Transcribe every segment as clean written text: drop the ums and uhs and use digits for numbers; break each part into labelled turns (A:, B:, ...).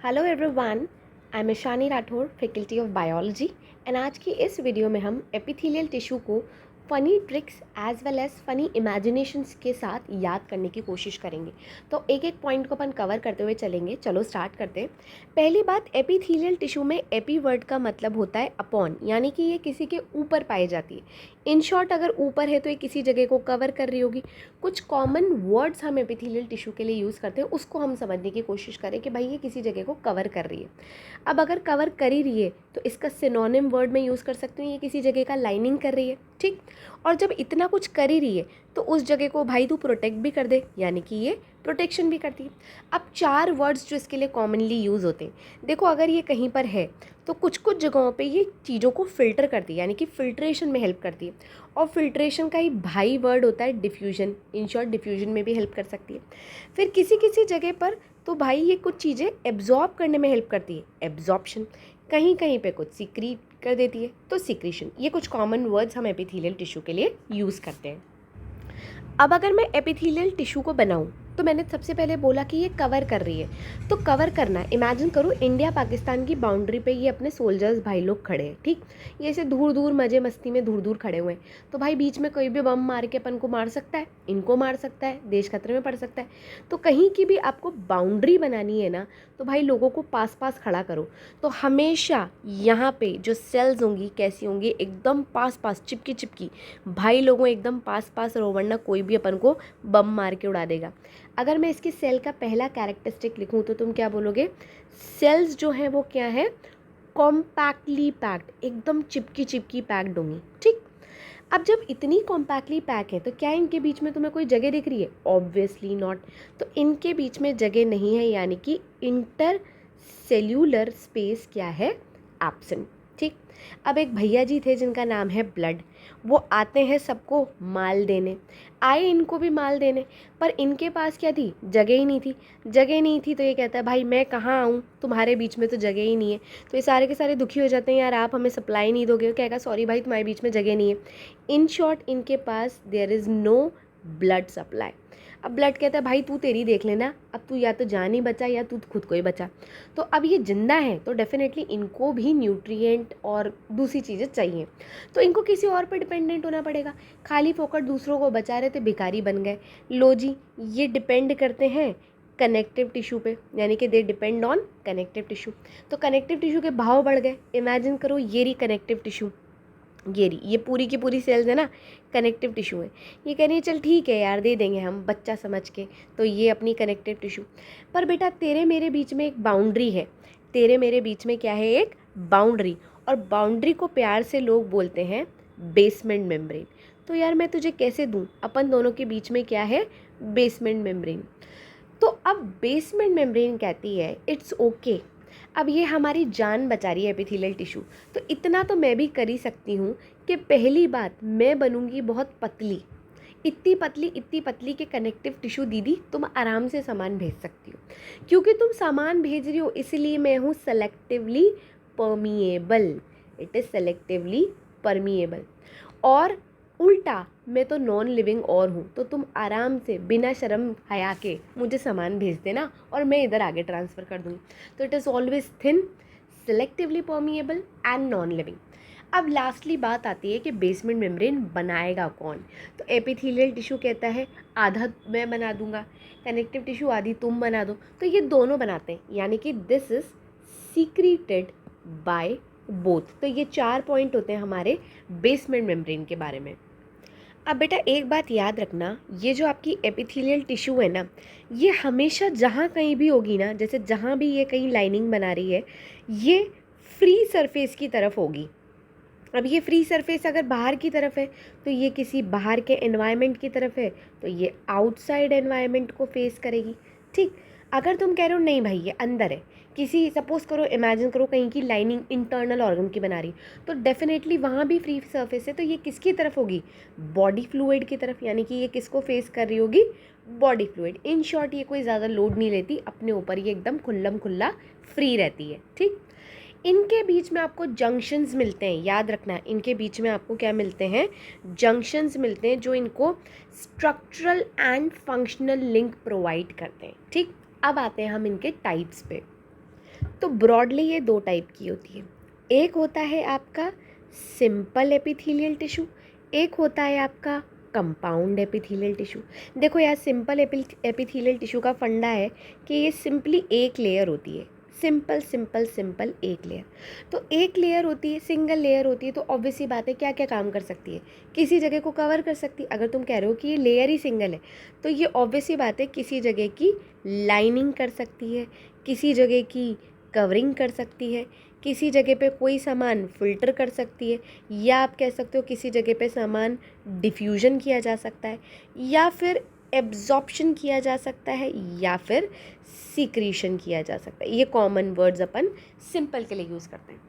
A: Hello everyone, I am Ishani Rathore, faculty of biology. And आज की इस वीडियो में हम एपिथेलियल टिश्यू को funny tricks as well as funny imaginations के साथ याद करने की कोशिश करेंगे। तो एक एक पॉइंट को अपन कवर करते हुए चलेंगे। चलो स्टार्ट करते हैं। पहली बात, एपिथेलियल टिश्यू में एपी वर्ड का मतलब होता है अपॉन, यानी कि ये किसी के ऊपर पाई जाती है। इन शॉर्ट, अगर ऊपर है तो ये किसी जगह को कवर कर रही होगी। कुछ कॉमन वर्ड्स हम एपिथेलियल टिश्यू के लिए यूज़ करते हैं, उसको हम समझने की कोशिश करें कि भाई ये किसी जगह को कवर कर रही है। अब अगर कवर कर ही रही है तो इसका सिनोनिम वर्ड में यूज़ कर सकती हूँ, ये किसी जगह का लाइनिंग कर रही है, ठीक। और जब इतना कुछ कर ही रही है तो उस जगह को भाई तू प्रोटेक्ट भी कर दे, यानी कि ये प्रोटेक्शन भी करती है। अब चार वर्ड्स जो इसके लिए कॉमनली यूज़ होते हैं, देखो अगर ये कहीं पर है तो कुछ कुछ जगहों पे ये चीज़ों को फिल्टर करती है, यानी कि फिल्ट्रेशन में हेल्प करती है। और फिल्ट्रेशन का ही भाई वर्ड होता है डिफ्यूजन। इन शॉर्ट, डिफ्यूजन में भी हेल्प कर सकती है। फिर किसी किसी जगह पर तो भाई ये कुछ चीज़ें एब्जॉर्ब करने में हेल्प करती है, एब्जॉर्प्शन। कहीं कहीं पे कुछ सीक्रीट कर देती है, तो सीक्रेशन। ये कुछ कॉमन वर्ड्स हम एपिथेलियल टिश्यू के लिए यूज़ करते हैं। अब अगर मैं एपिथेलियल टिश्यू को बनाऊं तो मैंने सबसे पहले बोला कि ये कवर कर रही है। तो कवर करना, इमेजिन करो इंडिया पाकिस्तान की बाउंड्री पे ये अपने सोल्जर्स भाई लोग खड़े हैं, ठीक। ये ऐसे दूर दूर मज़े मस्ती में दूर दूर खड़े हुए हैं। तो भाई बीच में कोई भी बम मार के अपन को मार सकता है, इनको मार सकता है, देश खतरे में पड़ सकता है। तो कहीं की भी आपको बाउंड्री बनानी है ना, तो भाई लोगों को पास पास खड़ा करो। तो हमेशा यहाँ पे जो सेल्स होंगी कैसी होंगी, एकदम पास पास, चिपकी चिपकी। भाई लोगों एकदम पास पास रहो, वरना कोई भी अपन को बम मार के उड़ा देगा। अगर मैं इसकी सेल का पहला कैरेक्टरिस्टिक लिखूं तो तुम क्या बोलोगे? सेल्स जो है वो क्या है? कॉम्पैक्टली पैक्ड, एकदम चिपकी चिपकी पैक्ड होंगी, ठीक। अब जब इतनी कॉम्पैक्टली पैक है तो क्या इनके बीच में तुम्हें कोई जगह दिख रही है? Obviously not. तो इनके बीच में जगह नहीं है, यानी कि इंटर सेल्यूलर स्पेस क्या है? एब्सेंट, ठीक। अब एक भैया जी थे जिनका नाम है ब्लड। वो आते हैं सबको माल देने, आए इनको भी माल देने, पर इनके पास क्या थी? जगह ही नहीं थी। जगह नहीं थी तो ये कहता है भाई मैं कहाँ आऊँ, तुम्हारे बीच में तो जगह ही नहीं है। तो ये सारे के सारे दुखी हो जाते हैं, यार आप हमें सप्लाई नहीं दोगे। कहेगा सॉरी भाई, तुम्हारे बीच में जगह नहीं है। इन शॉर्ट, इनके पास there is no blood supply. अब ब्लड कहता है भाई तू तेरी देख लेना, अब तू या तो जान ही बचा या तू खुद को ही बचा। तो अब ये जिंदा है तो डेफिनेटली इनको भी न्यूट्रिएंट और दूसरी चीज़ें चाहिए, तो इनको किसी और पर डिपेंडेंट होना पड़ेगा। खाली फोकट दूसरों को बचा रहे थे, भिखारी बन गए। लो जी, ये डिपेंड करते हैं कनेक्टिव टिश्यू पे, यानी कि they depend on connective tissue. तो कनेक्टिव टिश्यू के भाव बढ़ गए। इमेजिन करो ये रही कनेक्टिव टिश्यू, ये पूरी की पूरी सेल्स है ना, कनेक्टिव टिश्यू है। ये कह रही है चल ठीक है यार, दे देंगे हम बच्चा समझ के। तो ये अपनी कनेक्टिव टिश्यू। पर बेटा तेरे मेरे बीच में एक बाउंड्री है, तेरे मेरे बीच में क्या है? एक बाउंड्री। और बाउंड्री को प्यार से लोग बोलते हैं बेसमेंट मेम्ब्रेन। तो यार मैं तुझे कैसे दूँ? अपन दोनों के बीच में क्या है? Basement membrane. तो अब बेसमेंट मेम्ब्रेन कहती है इट्स ओके। अब ये हमारी जान बचा रही है एपिथेलियल टिश्यू। तो इतना तो मैं भी कर ही सकती हूँ कि पहली बात, मैं बनूंगी बहुत पतली। इतनी पतली कि कनेक्टिव टिश्यू दीदी तुम आराम से सामान भेज सकती हो। क्योंकि तुम सामान भेज रही हो इसलिए मैं हूँ selectively permeable. It is selectively permeable. और उल्टा, मैं तो नॉन लिविंग और हूँ, तो तुम आराम से बिना शर्म हया के मुझे सामान भेज देना और मैं इधर आगे ट्रांसफ़र कर दूँगी। तो it is always thin, selectively permeable and non living. अब लास्टली बात आती है कि बेसमेंट मेम्ब्रेन बनाएगा कौन? तो एपिथेलियल टिश्यू कहता है आधा मैं बना दूंगा, कनेक्टिव टिश्यू आधी तुम बना दो। तो ये दोनों बनाते हैं, यानी कि this is secreted by both. तो ये 4 पॉइंट होते हैं हमारे बेसमेंट मेम्ब्रेन के बारे में। अब बेटा एक बात याद रखना, ये जो आपकी एपिथेलियल टिश्यू है ना, ये हमेशा जहाँ कहीं भी होगी ना, जैसे जहाँ भी ये कहीं लाइनिंग बना रही है, ये फ्री सरफेस की तरफ होगी। अब ये फ्री सरफेस अगर बाहर की तरफ है तो ये किसी बाहर के एनवायरनमेंट की तरफ है, तो ये आउटसाइड एनवायरनमेंट को फेस करेगी, ठीक। अगर तुम कह रहे हो नहीं भाई ये अंदर है, किसी सपोज करो, इमेजिन करो कहीं की लाइनिंग इंटरनल ऑर्गन की बना रही, तो डेफिनेटली वहाँ भी फ्री सरफेस है, तो ये किसकी तरफ होगी? बॉडी फ्लूइड की तरफ। यानी कि ये किसको फेस कर रही होगी? Body fluid. इन शॉर्ट, ये कोई ज़्यादा लोड नहीं लेती अपने ऊपर, ये एकदम खुल्लम खुल्ला फ्री रहती है, ठीक। इनके बीच में आपको जंक्शंस मिलते हैं, याद रखना इनके बीच में आपको क्या मिलते हैं? जंक्शंस मिलते हैं, जो इनको structural and functional link provide करते हैं, ठीक। अब आते हैं हम इनके टाइप्स पे। तो ब्रॉडली ये दो टाइप की होती है, एक होता है आपका सिंपल एपिथेलियल टिश्यू, एक होता है आपका कंपाउंड एपिथेलियल टिश्यू। देखो यार, सिंपल एपिथेलियल टिश्यू का फंडा है कि ये सिंपली एक लेयर होती है, सिंपल सिंपल सिंपल एक लेयर। तो एक लेयर होती है, सिंगल लेयर होती है, तो ऑब्वियसली बात है क्या क्या काम कर सकती है, किसी जगह को कवर कर सकती है। अगर तुम कह रहे हो कि ये लेयर ही सिंगल है, तो ये ऑब्वियसली बात है किसी जगह की लाइनिंग कर सकती है, किसी जगह की कवरिंग कर सकती है, किसी जगह पे कोई सामान फिल्टर कर सकती है, या आप कह सकते हो किसी जगह पे सामान डिफ्यूजन किया जा सकता है, या फिर एब्जॉर्प्शन किया जा सकता है, या फिर सीक्रीशन किया जा सकता है। ये कॉमन वर्ड्स अपन सिंपल के लिए यूज़ करते हैं।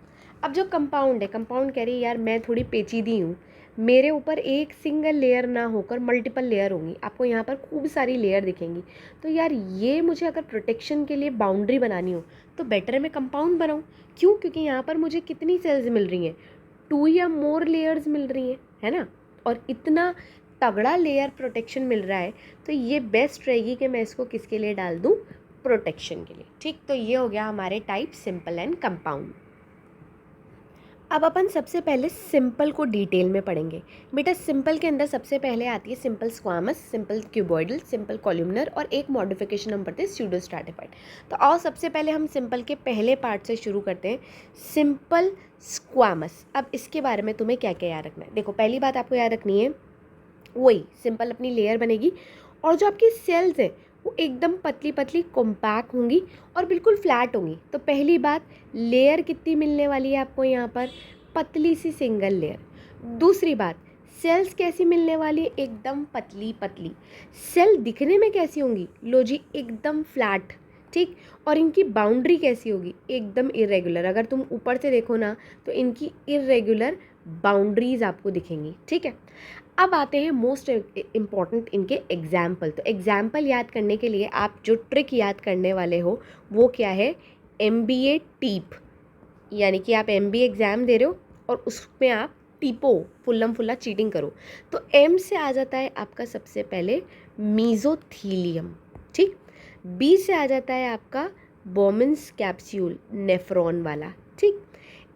A: अब जो कंपाउंड है, कंपाउंड कह रही है यार मैं थोड़ी पेचीदी हूँ, मेरे ऊपर एक सिंगल लेयर ना होकर मल्टीपल लेयर होंगी, आपको यहाँ पर खूब सारी लेयर दिखेंगी। तो यार ये मुझे अगर प्रोटेक्शन के लिए बाउंड्री बनानी हो तो बेटर है मैं कंपाउंड बनाऊँ। क्यों? क्योंकि यहाँ पर मुझे कितनी सेल्स मिल रही हैं, 2 या मोर लेयर्स मिल रही हैं, है ना। और इतना तगड़ा लेयर प्रोटेक्शन मिल रहा है, तो ये बेस्ट रहेगी कि मैं इसको किसके लिए डाल दूँ, प्रोटेक्शन के लिए। ठीक, तो ये हो गया हमारे टाइप सिंपल एंड कंपाउंड। अब अपन सबसे पहले सिंपल को डिटेल में पढ़ेंगे। बेटा सिंपल के अंदर सबसे पहले आती है simple squamous, simple cuboidal, simple columnar और एक मॉडिफिकेशन हम पढ़ते हैं स्यूडो स्ट्रैटिफाइड। तो आओ सबसे पहले हम सिंपल के पहले पार्ट से शुरू करते हैं, सिंपल स्क्वामस। अब इसके बारे में तुम्हें क्या क्या याद रखना है। देखो पहली बात आपको याद रखनी है, वही सिंपल अपनी लेयर बनेगी और जो आपकी सेल्स है वो एकदम पतली पतली कॉम्पैक्ट होंगी और बिल्कुल फ्लैट होंगी। तो पहली बात, लेयर कितनी मिलने वाली है आपको यहाँ पर, पतली सी सिंगल लेयर। दूसरी बात, सेल्स कैसी मिलने वाली है, एकदम पतली पतली। सेल दिखने में कैसी होंगी, लो जी एकदम फ्लैट, ठीक। और इनकी बाउंड्री कैसी होगी, एकदम इरेगुलर। अगर तुम ऊपर से देखो ना तो इनकी इरेगुलर बाउंड्रीज आपको दिखेंगी, ठीक है। अब आते हैं मोस्ट इम्पॉर्टेंट इनके एग्जाम्पल। तो एग्जाम्पल याद करने के लिए आप जो ट्रिक याद करने वाले हो वो क्या है, MBA टीप। यानी कि आप MBA एग्ज़ाम दे रहे हो और उसमें आप टीपो, फुल्लम फुल्ला चीटिंग करो। तो M से आ जाता है आपका सबसे पहले मीजोथीलियम, ठीक। B से आ जाता है आपका बोमेंस कैप्सूल, नेफ्रॉन वाला, ठीक।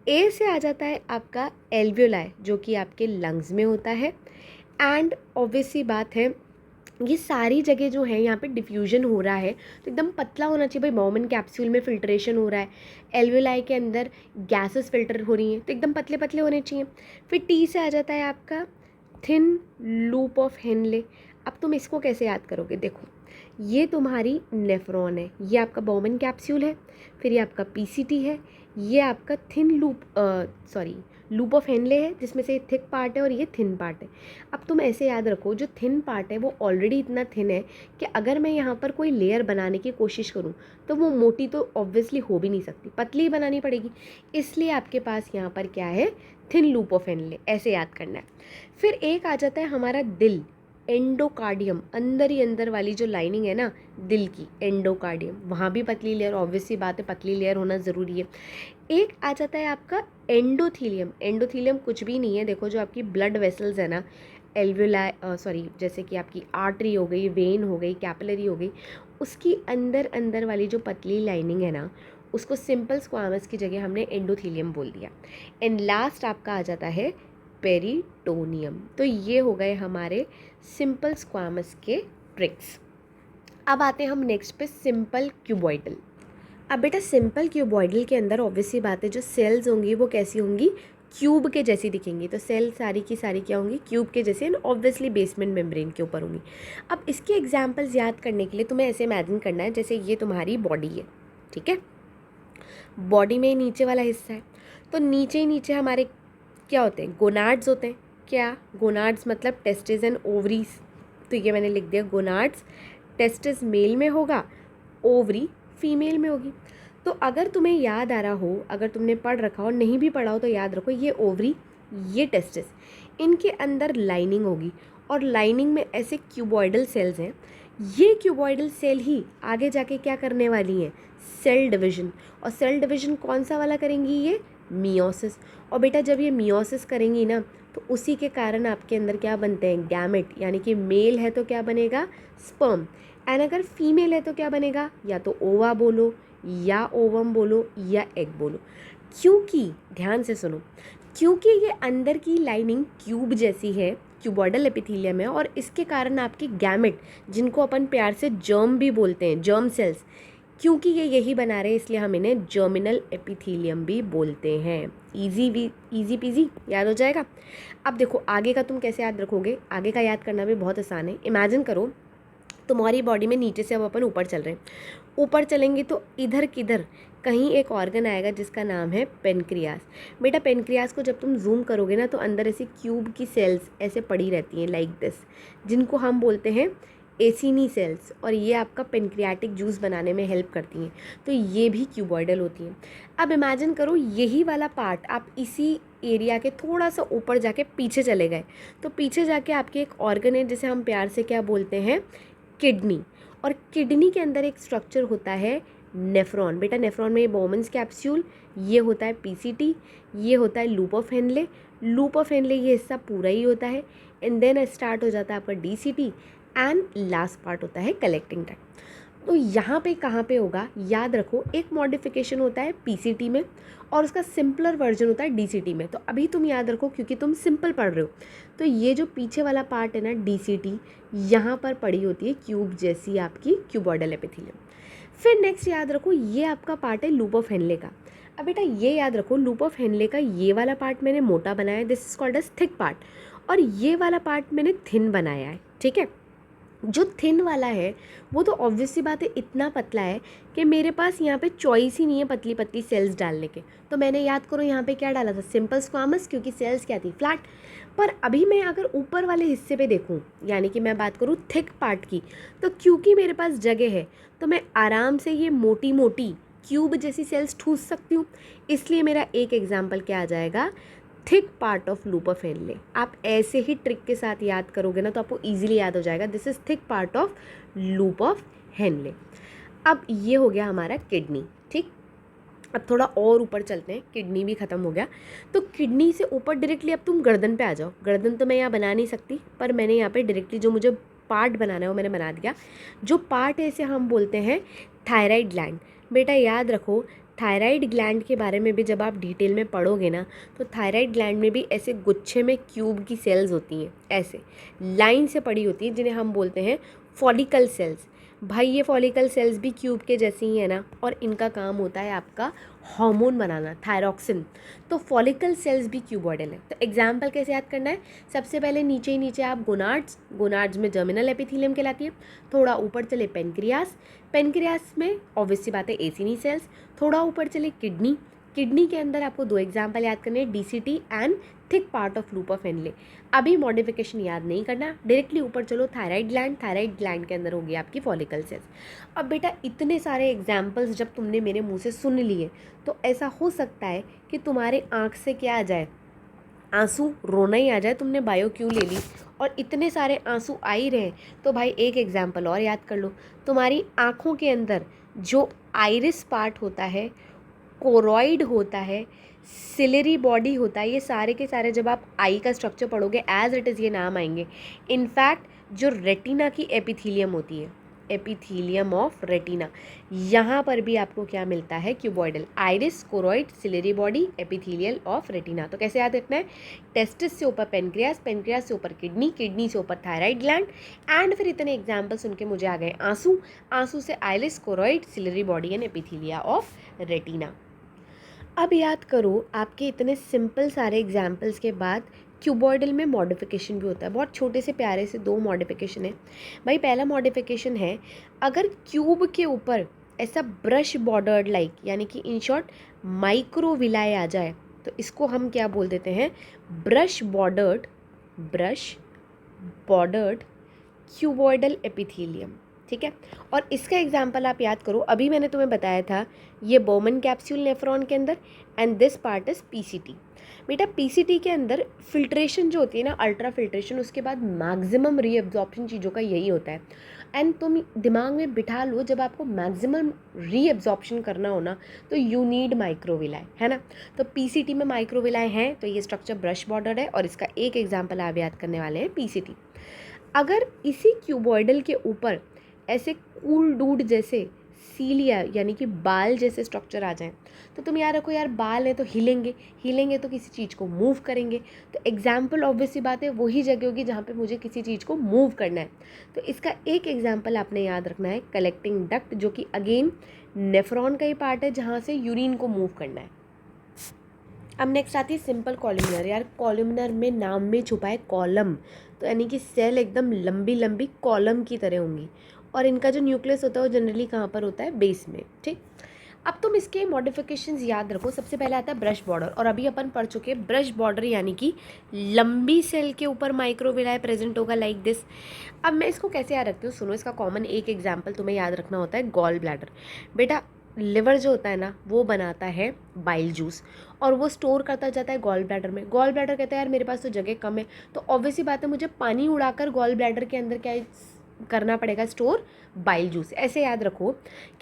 A: A से आ जाता है आपका एल्वियोलाई जो कि आपके लंग्स में होता है। एंड ऑब्वियसली बात है, ये सारी जगह जो है यहाँ पे डिफ्यूजन हो रहा है तो एकदम पतला होना चाहिए भाई। बोमेन कैप्सूल में फिल्ट्रेशन हो रहा है, एल्वियोलाई के अंदर गैसेस फिल्टर हो रही हैं तो एकदम पतले पतले होने चाहिए। फिर T से आ जाता है आपका थिन लूप ऑफ हेनले। अब तुम इसको कैसे याद करोगे, देखो ये तुम्हारी नेफ्रॉन है, ये आपका बोमेन कैप्सूल है, फिर ये आपका PCT है, ये आपका थिन लूप ऑफ हेनले है जिसमें से थिक पार्ट है और ये थिन पार्ट है। अब तुम ऐसे याद रखो, जो थिन पार्ट है वो ऑलरेडी इतना थिन है कि अगर मैं यहाँ पर कोई लेयर बनाने की कोशिश करूँ तो वो मोटी तो ऑब्वियसली हो भी नहीं सकती, पतली ही बनानी पड़ेगी। इसलिए आपके पास यहाँ पर क्या है, थिन लूप ऑफ हेनले, ऐसे याद करना है। फिर एक आ जाता है हमारा दिल, एंडोकार्डियम, अंदर ही अंदर वाली जो लाइनिंग है ना दिल की, एंडोकार्डियम, वहाँ भी पतली लेयर, ऑब्वियसली बात है पतली लेयर होना ज़रूरी है। एक आ जाता है आपका एंडोथीलियम। एंडोथीलियम कुछ भी नहीं है, देखो जो आपकी ब्लड वेसल्स है ना, एल्वियोलाई जैसे कि आपकी आर्टरी हो गई, वेन हो गई, कैपिलरी हो गई, उसकी अंदर अंदर वाली जो पतली लाइनिंग है ना, उसको सिंपल स्क्वामस की जगह हमने एंडोथीलियम बोल दिया। एंड लास्ट आपका आ जाता है पेरिटोनियम। तो ये हो गए हमारे सिंपल स्क्वामस के ट्रिक्स। अब आते हैं हम नेक्स्ट पे सिंपल क्यूबॉइडल। अब बेटा सिंपल क्यूबॉइडल के अंदर ऑब्वियसली बात है जो सेल्स होंगी वो कैसी होंगी, क्यूब के जैसी दिखेंगी। तो सेल सारी की सारी क्या होंगी, क्यूब के जैसे, एंड ऑब्वियसली बेसमेंट मेम्ब्रेन के ऊपर होंगी। अब इसके एग्जांपल्स याद करने के लिए तुम्हें ऐसे इमेजिन करना है जैसे ये तुम्हारी बॉडी है, ठीक है। बॉडी में नीचे वाला हिस्सा है, तो नीचे ही नीचे हमारे क्या होते हैं, गोनाड्स होते हैं। क्या गोनाड्स मतलब टेस्टिस एंड ओवरीज। तो ये मैंने लिख दिया गोनाड्स, टेस्टिस मेल में होगा, ओवरी फीमेल में होगी। तो अगर तुम्हें याद आ रहा हो, अगर तुमने पढ़ रखा हो, नहीं भी पढ़ा हो तो याद रखो, ये ओवरी, ये टेस्टिस, इनके अंदर लाइनिंग होगी और लाइनिंग में ऐसे क्यूबॉइडल सेल्स हैं। ये क्यूबॉइडल सेल ही आगे जाके क्या करने वाली हैं, सेल डिवीजन। और सेल डिवीजन कौन सा वाला करेंगी, ये मियोसिस। और बेटा जब ये मियोसिस करेंगी ना तो उसी के कारण आपके अंदर क्या बनते हैं, गैमेट। यानी कि मेल है तो क्या बनेगा, स्पर्म, एंड अगर फीमेल है तो क्या बनेगा, या तो ओवा बोलो या ओवम बोलो या एग बोलो। क्योंकि ध्यान से सुनो, क्योंकि ये अंदर की लाइनिंग क्यूब जैसी है, क्यूबॉइडल एपिथेलियम है, और इसके कारण आपके गैमेट, जिनको अपन प्यार से जर्म भी बोलते हैं, जर्म सेल्स, क्योंकि ये यही बना रहे हैं इसलिए हम इन्हें जर्मिनल एपिथेलियम भी बोलते हैं। इजी पीजी याद हो जाएगा। अब देखो आगे का तुम कैसे याद रखोगे, आगे का याद करना भी बहुत आसान है। इमेजिन करो तुम्हारी बॉडी में नीचे से अब अपन ऊपर चल रहे हैं, ऊपर चलेंगे तो इधर किधर कहीं एक ऑर्गन आएगा जिसका नाम है पेनक्रियास। बेटा पेनक्रियास को जब तुम जूम करोगे ना तो अंदर ऐसी क्यूब की सेल्स ऐसे पड़ी रहती हैं लाइक दिस, जिनको हम बोलते हैं एसिनी सेल्स, और ये आपका पेनक्रियाटिक जूस बनाने में हेल्प करती हैं, तो ये भी क्यूबॉइडल होती हैं। अब इमेजिन करो यही वाला पार्ट आप इसी एरिया के थोड़ा सा ऊपर जाके पीछे चले गए, तो पीछे जाके आपके एक ऑर्गन है जिसे हम प्यार से क्या बोलते हैं, किडनी। और किडनी के अंदर एक स्ट्रक्चर होता है नेफ्रॉन। बेटा नेफ्रॉन में ये बोमन्स कैप्सूल, ये होता है पीसीटी, ये होता है loop of Henle. Loop of Henle ये हिस्सा पूरा ही होता है, एंड देन स्टार्ट हो जाता है आपका डीसीटी, एंड लास्ट पार्ट होता है कलेक्टिंग टाइम। तो यहाँ पे कहाँ पे होगा, याद रखो एक मॉडिफिकेशन होता है पीसीटी में और उसका सिंपलर वर्जन होता है डीसीटी में। तो अभी तुम याद रखो क्योंकि तुम सिंपल पढ़ रहे हो, तो ये जो पीछे वाला पार्ट है ना डीसीटी, यहाँ पर पड़ी होती है क्यूब जैसी आपकी क्यूबॉइडल एपिथेलियम। फिर नेक्स्ट याद रखो ये आपका पार्ट है लूप ऑफ हेनले का। अब बेटा ये याद रखो लूप ऑफ हेनले का ये वाला पार्ट मैंने मोटा बनाया है, this is called as thick part, और ये वाला पार्ट मैंने थिन बनाया है। ठीक है, जो थिन वाला है वो तो ऑब्वियसली बात है इतना पतला है कि मेरे पास यहाँ पे चॉइस ही नहीं है पतली पतली सेल्स डालने के, तो मैंने याद करो यहाँ पे क्या डाला था, सिंपल स्क्वामस, क्योंकि सेल्स क्या थी, फ्लैट। पर अभी मैं अगर ऊपर वाले हिस्से पे देखूँ, यानी कि मैं बात करूँ थिक पार्ट की, तो क्योंकि मेरे पास जगह है तो मैं आराम से ये मोटी मोटी क्यूब जैसी सेल्स ठूस सकती हूँ। इसलिए मेरा एक एग्जाम्पल क्या आ जाएगा, thick part of loop of Henle. आप ऐसे ही ट्रिक के साथ याद करोगे ना तो आपको इजीली याद हो जाएगा, this is thick part of loop of Henle. अब ये हो गया हमारा किडनी। ठीक, अब थोड़ा और ऊपर चलते हैं, किडनी भी ख़त्म हो गया, तो किडनी से ऊपर डायरेक्टली अब तुम गर्दन पे आ जाओ। गर्दन तो मैं यहाँ बना नहीं सकती, पर मैंने यहाँ पे डायरेक्टली जो मुझे पार्ट बनाना है वो मैंने बना दिया। जो पार्ट है इसे हम बोलते हैं थायराइड ग्लैंड। बेटा याद रखो थायराइड ग्लैंड के बारे में भी जब आप डिटेल में पढ़ोगे ना, तो थायराइड ग्लैंड में भी ऐसे गुच्छे में क्यूब की सेल्स होती हैं, ऐसे लाइन से पड़ी होती हैं, जिन्हें हम बोलते हैं फॉलिकल सेल्स। भाई ये फॉलिकल सेल्स भी क्यूब के जैसी ही है ना, और इनका काम होता है आपका हार्मोन बनाना, थायरॉक्सिन। तो फॉलिकल सेल्स भी क्यूबॉइडल है। तो एग्जाम्पल कैसे याद करना है, सबसे पहले नीचे ही नीचे आप गोनाड्स, गोनाड्स में जर्मिनल एपिथेलियम कहलाती है। थोड़ा ऊपर चले पेनक्रियास, पेनक्रियास में ऑब्वियसली बात है एसिनी सेल्स। थोड़ा ऊपर चले किडनी, किडनी के अंदर आपको दो एग्जाम्पल याद करने हैं, DCT and thick part of loop of Henle. अभी मॉडिफिकेशन याद नहीं करना, डायरेक्टली ऊपर चलो थायराइड ग्लैंड, थायराइड ग्लैंड के अंदर होगी आपकी फॉलिकल सेल्स। अब बेटा इतने सारे एग्जाम्पल्स जब तुमने मेरे मुंह से सुन लिए, तो ऐसा हो सकता है कि तुम्हारे आँख से क्या आ जाए, आंसू, रोना ही आ जाए, तुमने बायो क्यों ले ली, और इतने सारे आंसू आ ही रहे। तो भाई एक एग्जाम्पल और याद कर लो, तुम्हारी आँखों के अंदर जो आइरिस पार्ट होता है, कोरॉइड होता है, सिलेरी बॉडी होता है, ये सारे के सारे जब आप आई का स्ट्रक्चर पढ़ोगे एज इट इज़ ये नाम आएंगे। इनफैक्ट जो रेटिना की एपिथीलियम होती है, एपिथीलियम ऑफ रेटिना, यहाँ पर भी आपको क्या मिलता है, cuboidal, iris, choroid, ciliary body, epithelial of retina. तो कैसे याद रखना है, टेस्टिस से ऊपर पेनक्रियास, पेनक्रियास से ऊपर किडनी, किडनी से ऊपर थायराइड ग्लैंड, एंड फिर इतने एग्जाम्पल सुन के मुझे आ गए आंसू, आंसू से iris, choroid, ciliary body and epithelia of retina. अब याद करो आपके इतने सिंपल सारे एग्जाम्पल्स के बाद क्यूबॉइडल में मॉडिफिकेशन भी होता है। बहुत छोटे से प्यारे से दो मॉडिफिकेशन है भाई। पहला मॉडिफिकेशन है, अगर क्यूब के ऊपर ऐसा ब्रश बॉर्डर्ड लाइक, यानी कि इन शॉर्ट माइक्रोविलाई आ जाए, तो इसको हम क्या बोल देते हैं, ब्रश बॉर्डर्ड क्यूबॉइडल एपिथेलियम। ठीक है, और इसका एग्जाम्पल आप याद करो, अभी मैंने तुम्हें बताया था ये बोमन कैप्सूल नेफ्रॉन के अंदर, and this part is PCT. बेटा पीसीटी के अंदर फिल्ट्रेशन जो होती है ना, अल्ट्रा फिल्ट्रेशन, उसके बाद मैक्सिमम रीअब्जॉर्प्शन चीज़ों का यही होता है। एंड तुम दिमाग में बिठा लो, जब आपको मैक्सिमम रीअब्जॉर्प्शन करना हो ना, तो यू नीड माइक्रोविलाई, है ना। तो पीसीटी में माइक्रोविलाई हैं, तो ये स्ट्रक्चर ब्रश बॉर्डर है, और इसका एक एग्जाम्पल आप याद करने वाले हैं, पीसीटी। अगर इसी क्यूबॉइडल के ऊपर ऐसे कूल डूड जैसे सीलिया यानी कि बाल जैसे स्ट्रक्चर आ जाएं, तो तुम याद रखो यार बाल है तो हिलेंगे, हिलेंगे तो किसी चीज़ को मूव करेंगे। तो एग्जाम्पल ऑब्वियस सी बात है वही जगह होगी जहाँ पे मुझे किसी चीज़ को मूव करना है। तो इसका एक एग्जाम्पल आपने याद रखना है कलेक्टिंग डक्ट, जो कि अगेन नेफ्रॉन का ही पार्ट है जहाँ से यूरिन को मूव करना है। अब नेक्स्ट आती है सिंपल कॉलमनर। यार कॉलमनर में नाम में छुपा है कॉलम, तो यानी कि सेल एकदम लंबी लंबी कॉलम की तरह होंगी, और इनका जो न्यूक्लियस होता है वो जनरली कहाँ पर होता है, बेस में। ठीक, अब तुम इसके मॉडिफिकेशंस याद रखो। सबसे पहले आता है ब्रश बॉर्डर, और अभी अपन पढ़ चुके हैं ब्रश बॉर्डर यानी कि लंबी सेल के ऊपर माइक्रोविलाई प्रेजेंट होगा लाइक दिस। अब मैं इसको कैसे याद रखती हूँ, सुनो। इसका कॉमन एक एग्जाम्पल तुम्हें याद रखना होता है गॉल ब्लैडर। बेटा लिवर जो होता है ना वो बनाता है बाइल जूस, और वो स्टोर करता जाता है गॉल ब्लैडर में। गॉल ब्लैडर कहता है यार मेरे पास तो जगह कम है, तो ऑब्वियसली बात है मुझे पानी उड़ाकर गॉल ब्लैडर के अंदर क्या करना पड़ेगा, स्टोर बाइल जूस। ऐसे याद रखो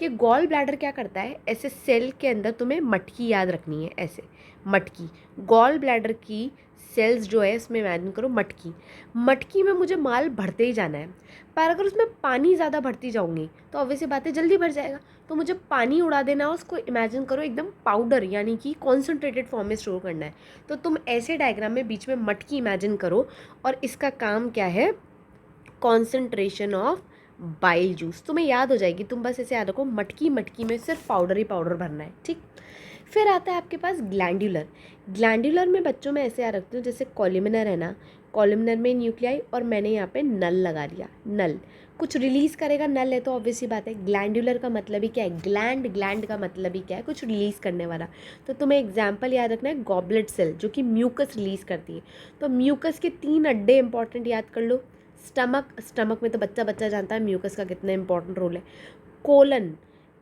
A: कि गॉल ब्लैडर क्या करता है, ऐसे सेल के अंदर तुम्हें मटकी याद रखनी है, ऐसे मटकी। गॉल ब्लैडर की सेल्स जो है इसमें इमेजिन करो मटकी, मटकी में मुझे माल भरते ही जाना है, पर अगर उसमें पानी ज़्यादा भरती जाऊंगी तो ऑब्वियसली बात है जल्दी भर जाएगा, तो मुझे पानी उड़ा देना है, उसको इमेजिन करो एकदम पाउडर यानी कि कॉन्सेंट्रेटेड फॉर्म में स्टोर करना है। तो तुम ऐसे डायग्राम में बीच में मटकी इमेजिन करो, और इसका काम क्या है, कॉन्सेंट्रेशन ऑफ बाइल जूस। तुम्हें याद हो जाएगी, तुम बस ऐसे याद रखो मटकी, मटकी में सिर्फ पाउडर ही पाउडर भरना है। ठीक, फिर आता है आपके पास ग्लैंडुलर। ग्लैंडुलर में बच्चों में ऐसे याद रखती हूँ जैसे कॉलमनर है ना, कॉलमनर में न्यूक्लियाई, और मैंने यहाँ पे नल लगा दिया, नल कुछ रिलीज़ करेगा, नल है तो ऑब्वियसली बात है। ग्लैंडुलर का मतलब ही क्या है, ग्लैंड, ग्लैंड का मतलब ही क्या है, कुछ रिलीज़ करने वाला। तो तुम्हें एग्जाम्पल याद रखना है गॉबलेट सेल, जो कि म्यूकस रिलीज़ करती है। तो म्यूकस के 3 अड्डे इंपॉर्टेंट याद कर लो। स्टमक, स्टमक में तो बच्चा बच्चा जानता है म्यूकस का कितना इंपॉर्टेंट रोल है। कोलन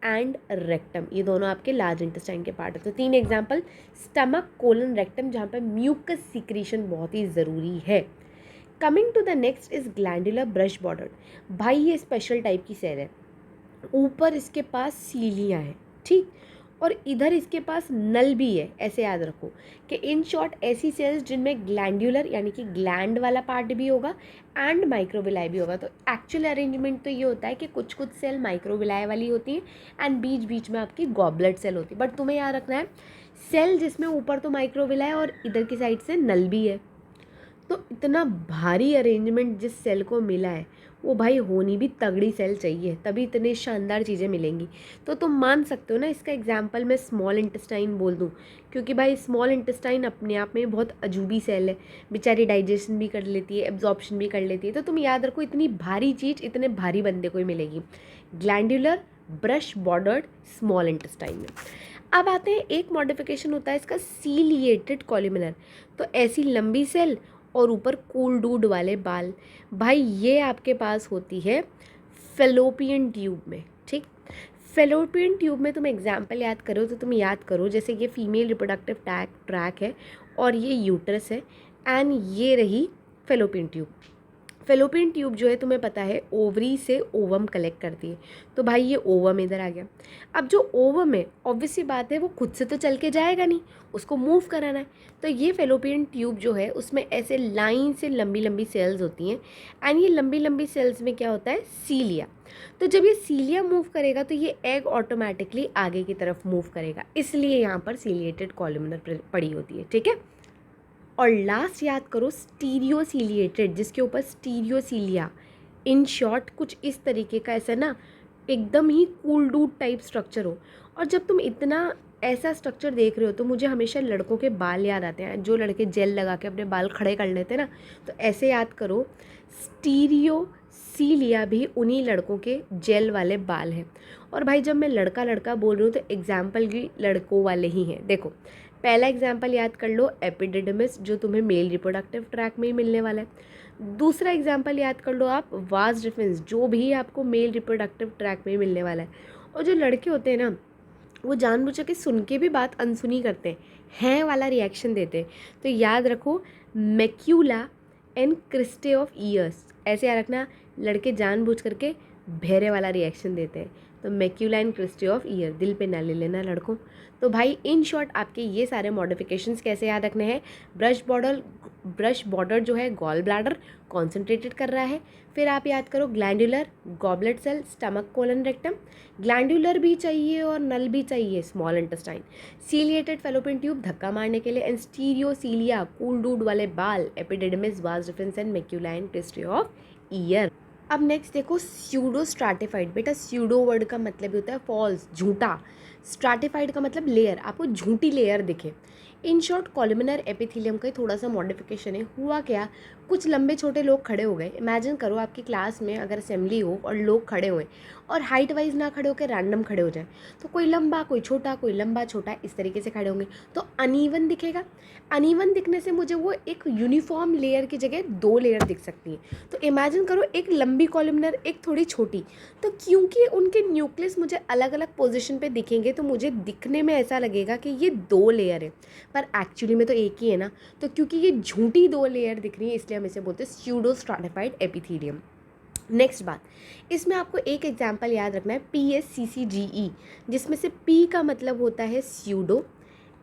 A: एंड रेक्टम, ये दोनों आपके लार्ज इंटेस्टाइन के पार्ट है। तो 3 एग्जाम्पल, स्टमक, कोलन, रेक्टम, जहाँ पर म्यूकस सीक्रेशन बहुत ही ज़रूरी है। Coming to the next is glandular brush border. भाई ये स्पेशल टाइप की सेल है, ऊपर इसके पास सीलियाँ हैं, ठीक, और इधर इसके पास नल भी है। ऐसे याद रखो कि इन शॉर्ट ऐसी सेल्स जिनमें ग्लैंडुलर यानी कि ग्लैंड वाला पार्ट भी होगा एंड माइक्रोविलाई भी होगा। तो एक्चुअल अरेंजमेंट तो ये होता है कि कुछ कुछ सेल माइक्रोविलाई वाली होती है एंड बीच बीच में आपकी गॉबलेट सेल होती है। बट तुम्हें याद रखना है सेल जिसमें ऊपर तो माइक्रोविलाई और इधर की साइड से नल भी है। तो इतना भारी अरेंजमेंट जिस सेल को मिला है वो भाई होनी भी तगड़ी सेल चाहिए, तभी इतने शानदार चीज़ें मिलेंगी। तो तुम मान सकते हो ना, इसका एग्जांपल मैं स्मॉल इंटेस्टाइन बोल दूं, क्योंकि भाई स्मॉल इंटेस्टाइन अपने आप में बहुत अजूबी सेल है, बेचारी डाइजेशन भी कर लेती है, एब्जॉर्प्शन भी कर लेती है। तो तुम याद रखो इतनी भारी चीज़ इतने भारी बंदे को ही मिलेगी, glandular brush bordered small intestine में। अब आते हैं, एक मॉडिफिकेशन होता है इसका सीलिएटेड कॉलमनर। तो ऐसी लंबी सेल और ऊपर कूल डूड वाले बाल, भाई ये आपके पास होती है फेलोपियन ट्यूब में। ठीक, फेलोपियन ट्यूब में तुम एग्जाम्पल याद करो तो तुम याद करो जैसे ये फीमेल रिप्रोडक्टिव ट्रैक है और ये यूट्रस है एंड ये रही फेलोपियन ट्यूब। फेलोपियन ट्यूब जो है तुम्हें पता है ओवरी से ओवम कलेक्ट करती है, तो भाई ये ओवम इधर आ गया। अब जो ओवम है ऑब्वियसली बात है वो खुद से तो चल के जाएगा नहीं, उसको मूव कराना है। तो ये फेलोपियन ट्यूब जो है उसमें ऐसे लाइन से लंबी लंबी सेल्स होती हैं एंड ये लंबी लंबी सेल्स में क्या होता है, सीलिया। तो जब ये सीलिया मूव करेगा तो ये एग ऑटोमेटिकली आगे की तरफ मूव करेगा, इसलिए यहाँ पर सीलिएटेड कॉलमनर पड़ी होती है। ठीक है, और लास्ट याद करो स्टीरियोसीलिएटेड, जिसके ऊपर स्टीरियोसीलिया, इन शॉर्ट कुछ इस तरीके का ऐसा ना एकदम ही कूल डूड टाइप स्ट्रक्चर हो। और जब तुम इतना ऐसा स्ट्रक्चर देख रहे हो तो मुझे हमेशा लड़कों के बाल याद आते हैं, जो लड़के जेल लगा के अपने बाल खड़े कर लेते हैं ना, तो ऐसे याद करो स्टीरियोसीलिया भी उन्हीं लड़कों के जेल वाले बाल हैं। और भाई जब मैं लड़का लड़का बोल रही हूँ तो एग्जाम्पल भी लड़कों वाले ही हैं। देखो पहला एग्जाम्पल याद कर लो एपिडिडमिस, जो तुम्हें मेल रिप्रोडक्टिव ट्रैक में ही मिलने वाला है। दूसरा एग्जाम्पल याद कर लो आप वास डिफरेंस, जो भी आपको मेल रिप्रोडक्टिव ट्रैक में ही मिलने वाला है। और जो लड़के होते हैं ना वो जानबूझ के सुन के भी बात अनसुनी करते हैं वाला रिएक्शन देते हैं। तो याद रखो macula and cristae of years, ऐसे याद रखना, लड़के जानबूझ करके भेरे वाला रिएक्शन देते हैं। तो मैक्यूलाइन क्रिस्टी ऑफ ईयर, दिल पे ना ले लेना लड़कों। तो भाई इन शॉर्ट आपके ये सारे मॉडिफिकेशंस कैसे याद रखने हैं। ब्रश बॉर्डर जो है गॉल ब्लैडर कॉन्सेंट्रेटेड कर रहा है। फिर आप याद करो glandular, goblet cell, stomach, colon, rectum. Glandular भी चाहिए और नल भी चाहिए, small intestine. Ciliated fallopian tube धक्का मारने के लिए, एंड स्टीरियोसीलिया, कूल डूड वाले बाल, epididymis, vas deferens and macula crista of ear. अब नेक्स्ट देखो स्यूडो स्ट्रैटिफाइड। बेटा स्यूडो वर्ड का मतलब होता है फॉल्स, झूठा। स्ट्रैटिफाइड का मतलब लेयर, आपको झूठी लेयर दिखे। इन शॉर्ट कॉलमिनर एपिथेलियम का थोड़ा सा मॉडिफिकेशन है। हुआ क्या, कुछ लंबे छोटे लोग खड़े हो गए। इमेजिन करो आपकी क्लास में अगर असेंबली हो और लोग खड़े हुए और हाइट वाइज ना खड़े होकर रैंडम खड़े हो जाए, तो कोई लंबा कोई छोटा, कोई लंबा छोटा, इस तरीके से खड़े होंगे तो अनइवन दिखेगा। अनइवन दिखने से मुझे वो एक यूनिफॉर्म लेयर की जगह 2 लेयर दिख सकती हैं। तो इमेजिन करो एक लंबी कॉलमनर, एक थोड़ी छोटी, तो क्योंकि उनके न्यूक्लियस मुझे अलग अलग पोजीशन पे दिखेंगे तो मुझे दिखने में ऐसा लगेगा कि ये 2 लेयर है, पर एक्चुअली में तो एक ही है ना। तो क्योंकि ये झूठी 2 लेयर दिख रही है इसलिए हम इसे बोलते हैं स्यूडो स्ट्रैटिफाइड एपिथेलियम। नेक्स्ट बात, इसमें आपको एक एग्जाम्पल याद रखना है, PSCCGE, जिसमें से P का मतलब होता है स्यूडो,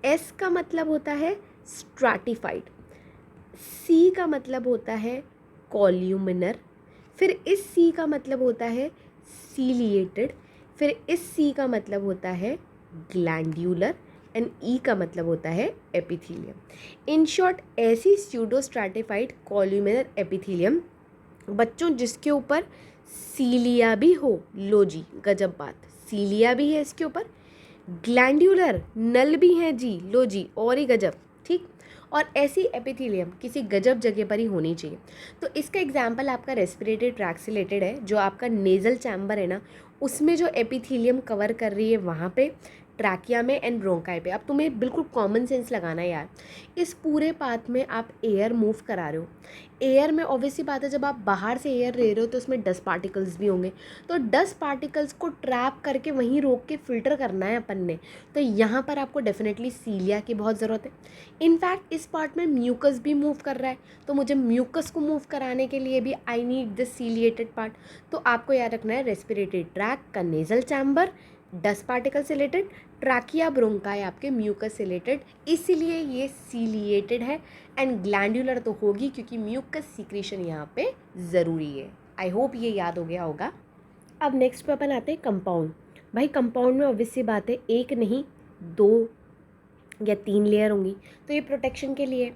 A: S का मतलब होता है स्ट्रैटिफाइड, C का मतलब होता है कॉल्यूमिनर, फिर इस C का मतलब होता है सीलिएटेड, फिर इस C का मतलब होता है ग्लैंड्यूलर, एंड E का मतलब होता है एपिथेलियम। इन शॉर्ट ऐसी स्यूडो स्ट्रैटिफाइड कॉल्यूमिनर एपिथेलियम बच्चों जिसके ऊपर सीलिया भी हो, लो जी गजब बात, सीलिया भी है इसके ऊपर, ग्लैंड्यूलर नल भी है जी, लो जी और ही गजब, ठीक। और ऐसी एपिथेलियम किसी गजब जगह पर ही होनी चाहिए। तो इसका एग्जाम्पल आपका रेस्पिरेटरी ट्रैक से रिलेटेड है, जो आपका नेज़ल चैम्बर है ना, उसमें जो एपिथेलियम कवर कर रही है वहाँ पे, ट्रैकिया में एंड ब्रोंकाई पे। अब तुम्हें बिल्कुल कॉमन सेंस लगाना है यार, इस पूरे पाथ में आप एयर मूव करा रहे हो। एयर में ऑब्वियसली बात है जब आप बाहर से एयर ले रहे हो तो उसमें डस्ट पार्टिकल्स भी होंगे, तो डस्ट पार्टिकल्स को ट्रैप करके वहीं रोक के फिल्टर करना है अपन ने। तो यहाँ पर आपको डेफिनेटली सीलिया की बहुत ज़रूरत है। इनफैक्ट इस पार्ट में म्यूकस भी मूव कर रहा है, तो मुझे म्यूकस को मूव कराने के लिए भी I need this ciliated part. तो आपको याद रखना है रेस्पिरेटरी ट्रैक का नेज़ल चैम्बर डस्ट पार्टिकल से रिलेटेड, ट्रैकिया ब्रोंकाई आपके म्यूकस से रिलेटेड, इसीलिए ये सीलिएटेड है। एंड ग्लैंडुलर तो होगी क्योंकि म्यूकस सीक्रेशन यहाँ पे ज़रूरी है। आई होप ये याद हो गया होगा। अब नेक्स्ट पे अपन आते हैं कंपाउंड। भाई कंपाउंड में ऑब्वियसली बात है एक नहीं 2 या 3 लेयर होंगी, तो ये प्रोटेक्शन के लिए।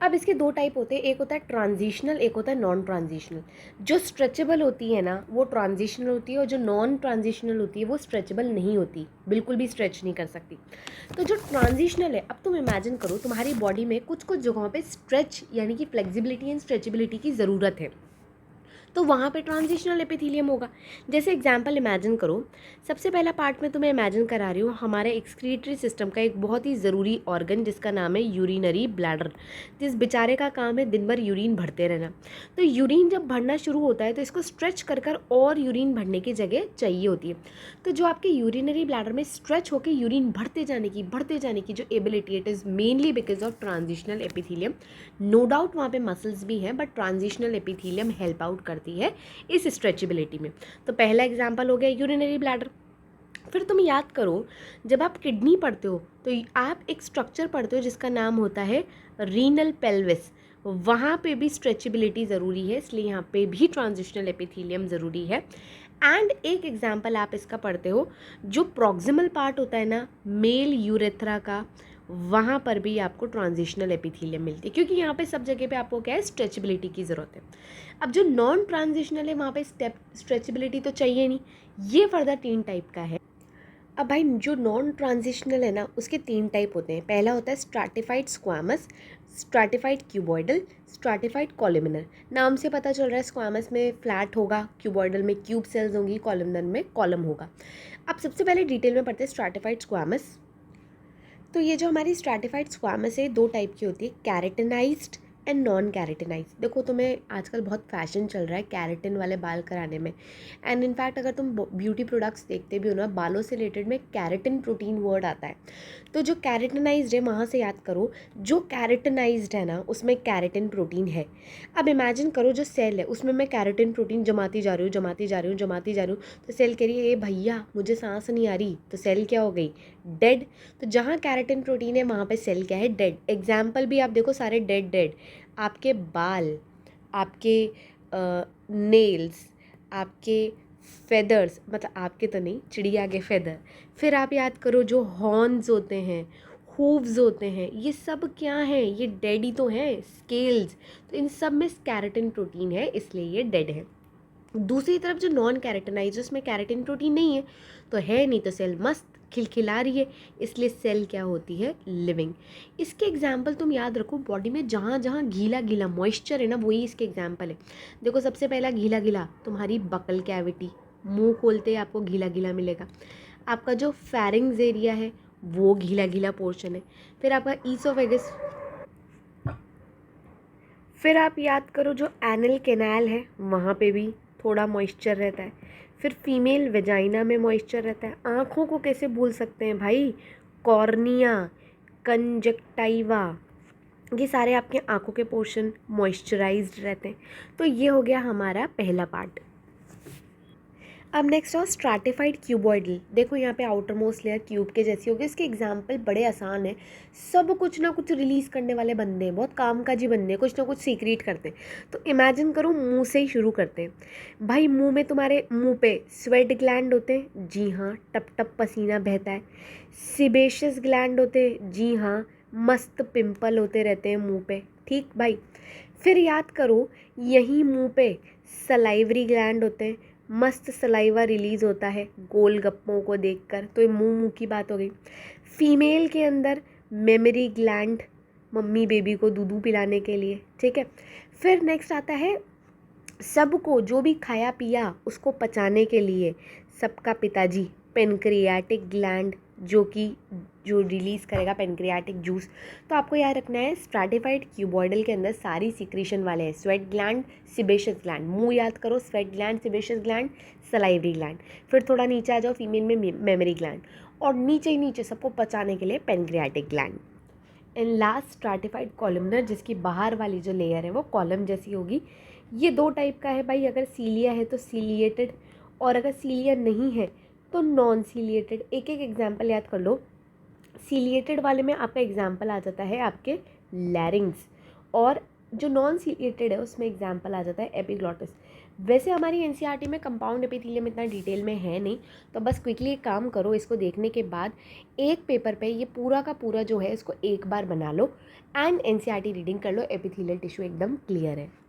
A: अब इसके 2 टाइप होते हैं, एक होता है ट्रांजिशनल, एक होता है नॉन ट्रांजिशनल। जो स्ट्रेचेबल होती है ना वो ट्रांजिशनल होती है, और जो नॉन ट्रांजिशनल होती है वो स्ट्रेचेबल नहीं होती, बिल्कुल भी स्ट्रेच नहीं कर सकती। तो जो ट्रांजिशनल है, अब तुम इमेजिन करो तुम्हारी बॉडी में कुछ कुछ जगहों पे स्ट्रेच यानी कि फ्लेक्सिबिलिटी एंड स्ट्रेचेबिलिटी की ज़रूरत है, तो वहाँ पे ट्रांजिशनल एपिथेलियम होगा। जैसे एग्जांपल इमेजिन करो, सबसे पहला पार्ट में तुम्हें इमेजिन करा रही हूँ हमारे एक्सक्रीटरी सिस्टम का एक बहुत ही ज़रूरी ऑर्गन जिसका नाम है यूरिनरी ब्लैडर। जिस बेचारे का काम है दिन भर यूरिन भरते रहना, तो यूरिन जब भरना शुरू होता है तो इसको स्ट्रेच कर कर और यूरिन भरने की जगह चाहिए होती है। तो जो आपके यूरिनरी ब्लैडर में स्ट्रेच होकर यूरिन भरते जाने की जो ability, it is mainly because of transitional epithelium. No doubt वहाँ पे मसल्स भी हैं, but transitional epithelium help out करती है इस स्ट्रेचेबिलिटी में। तो पहला एग्जांपल हो गया यूरिनरी ब्लैडर। फिर तुम याद करो जब आप किडनी पढ़ते हो तो आप एक स्ट्रक्चर पढ़ते हो जिसका नाम होता है रीनल पेल्विस, वहाँ पे भी स्ट्रेचेबिलिटी ज़रूरी है, इसलिए यहाँ पे भी ट्रांजिशनल एपिथेलियम ज़रूरी है। एंड एक एग्जांपल आप इसका पढ़ते हो, जो प्रॉक्सिमल पार्ट होता है ना मेल यूरेथ्रा का, वहाँ पर भी आपको ट्रांजिशनल एपिथेलियम मिलती है, क्योंकि यहाँ पे सब जगह पे आपको क्या है स्ट्रेचेबिलिटी की ज़रूरत है। अब जो नॉन ट्रांजिशनल है वहाँ पे स्ट्रेचेबिलिटी तो चाहिए नहीं, ये फर्दर 3 टाइप का है। अब भाई जो नॉन ट्रांजिशनल है ना उसके 3 टाइप होते हैं। पहला होता है stratified squamous, stratified cuboidal, stratified columnar. नाम से पता चल रहा है स्क्वामस में फ्लैट होगा, क्यूबॉइडल में क्यूब सेल्स होंगी, कॉलमिनर में कॉलम होगा। अब सबसे पहले डिटेल में पढ़ते हैं स्ट्रैटिफाइड स्क्वामस। तो ये जो हमारी स्ट्रैटिफाइड स्क्वामस है 2 टाइप की होती है, कैरेटिनाइज्ड एंड नॉन कैरेटिनाइज। देखो तुम्हें आजकल बहुत फैशन चल रहा है कैरेटिन वाले बाल कराने में, एंड इनफैक्ट अगर तुम ब्यूटी प्रोडक्ट्स देखते भी हो ना, बालों से रिलेटेड में कैरेटिन प्रोटीन वर्ड आता है। तो जो कैरेटिनाइज्ड है वहाँ से याद करो, जो कैरेटिनाइज्ड है ना उसमें कैरेटिन प्रोटीन है। अब इमेजिन करो जो सेल है उसमें मैं कैरेटिन प्रोटीन जमाती जा रही हूँ, जमाती जा रही हूँ, जमाती जा रही हूँ, तो सेल कह रही है ए भैया मुझे सांस नहीं आ रही, तो सेल क्या हो गई, डेड। तो जहाँ कैरेटिन प्रोटीन है वहाँ पे सेल क्या है, डेड। एग्जाम्पल भी आप देखो सारे डेड डेड। आपके बाल, आपके नेल्स, आपके फेदर्स, मतलब आपके तो नहीं, चिड़िया के फेदर। फिर आप याद करो जो हॉर्न्स होते हैं, हूव्स होते हैं, ये सब क्या है, ये डेड ही तो हैं, स्केल्स। तो इन सब में कैरेटिन प्रोटीन है, इसलिए ये डेड है। दूसरी तरफ जो नॉन कैरेटिनाइज उसमें कैरेटिन प्रोटीन नहीं है, तो है नहीं, तो सेल मस्त खिलखिला रही है, इसलिए सेल क्या होती है, लिविंग। इसके एग्जाम्पल तुम याद रखो, बॉडी में जहाँ जहाँ गीला गीला मॉइस्चर है ना, वही इसके एग्जाम्पल है। देखो सबसे पहला गीला गीला तुम्हारी बकल कैविटी, मुंह खोलते ही आपको गीला गीला मिलेगा। आपका जो फेरिंग्स एरिया है वो गीला गीला पोर्शन है। फिर आपका ईसोफेगस, फिर आप याद करो जो एनल कैनाल है वहाँ पे भी थोड़ा मॉइस्चर रहता है। फिर फीमेल वेजाइना में मॉइस्चर रहता है। आँखों को कैसे भूल सकते हैं भाई, कॉर्निया, कंजक्टाइवा, ये सारे आपके आँखों के पोर्शन मॉइस्चराइज्ड रहते हैं। तो ये हो गया हमारा पहला पार्ट। अब नेक्स्ट और स्ट्रैटिफाइड क्यूबॉइडल। देखो यहाँ पे आउटर मोस्ट लेयर क्यूब के जैसी होगी। इसके एग्जाम्पल बड़े आसान है, सब कुछ ना कुछ रिलीज़ करने वाले बंदे हैं, बहुत कामकाजी बंदे हैं, कुछ ना कुछ सीक्रेट करते हैं। तो इमेजिन करो मुंह से ही शुरू करते हैं। भाई मुंह में, तुम्हारे मुंह पे स्वेट ग्लैंड होते हैं, जी हाँ, टप टप पसीना बहता है। सिबेशियस ग्लैंड होते हैं, जी हाँ, मस्त पिंपल होते रहते हैं मुँह पे, ठीक भाई। फिर याद करो यहीं मुँह पे सलाइवरी ग्लैंड होते हैं, मस्त सलाइवा रिलीज़ होता है गोलगप्पों को देखकर, तो ये मुंह मुंह की बात हो गई। फीमेल के अंदर मेमरी ग्लैंड, मम्मी बेबी को दूध पिलाने के लिए, ठीक है। फिर नेक्स्ट आता है सबको जो भी खाया पिया उसको पचाने के लिए सबका पिताजी पेनक्रियाटिक ग्लैंड, जो रिलीज़ करेगा पेनक्रियाटिक जूस। तो आपको याद रखना है स्ट्रैटिफाइड क्यूबॉइडल के अंदर सारी सिक्रीशन वाले हैं, स्वेट ग्लैंड, सिबेशियस ग्लैंड। मुंह याद करो, sweat gland, sebaceous gland, salivary gland. फिर थोड़ा नीचे आ जाओ, फीमेल में मेमरी ग्लैंड, और नीचे ही नीचे सबको पचाने के लिए pancreatic gland. And last stratified columnar, जिसकी बाहर वाली जो लेयर है वो कॉलम जैसी होगी। ये दो टाइप का है भाई, अगर सीलिया है तो सीलिएटेड, और अगर सीलिया नहीं है तो नॉन सीलिएटेड। एक एक एग्जाम्पल याद कर लो। सीलिएटेड वाले में आपका एग्जाम्पल आ जाता है आपके लैरिंग्स, और जो नॉन सीलिएटेड है उसमें एग्जाम्पल आ जाता है एपिग्लॉटिस। वैसे हमारी एनसीईआरटी में कंपाउंड एपिथेलियम इतना डिटेल में है नहीं, तो बस क्विकली एक काम करो, इसको देखने के बाद एक पेपर पे ये पूरा का पूरा जो है इसको एक बार बना लो एंड एनसीईआरटी रीडिंग कर लो, एपिथेलियल टिश्यू एकदम क्लियर है।